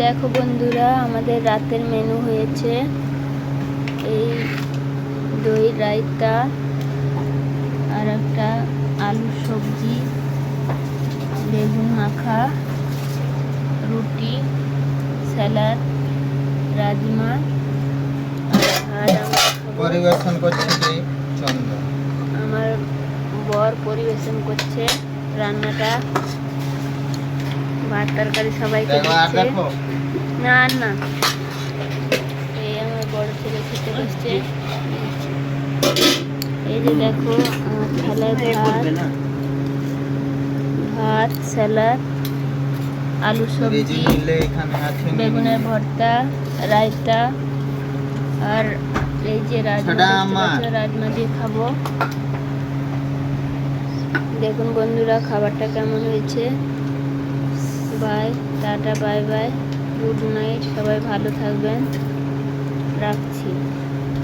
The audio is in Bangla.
দেখো বন্ধুরা, আমাদের রাতের মেনু হয়েছে এই দই রায়তা আর একটা আলুর সবজি, বেগুন মাখা, রুটি, স্যালাড, রাজমা। আর পরিবেশন করছে কি চন্দন, আমার বর পরিবেশন করছে রান্নাটা। ভাত তরকারি সবাইকে দিচ্ছে। না না, এই আমার বড় ছেলে খেতে বসছে। এই যে দেখো আমার থালায় ভাত, স্যালাড, আলু সবজি, বেগুনের ভর্তা, রায়তা আর এই যে রাজমা দিয়ে খাবো। দেখুন বন্ধুরা, খাবারটা কেমন হয়েছে। Bye, tata, bye bye, good night, সবাই ভালো থাকবেন, রাখছি।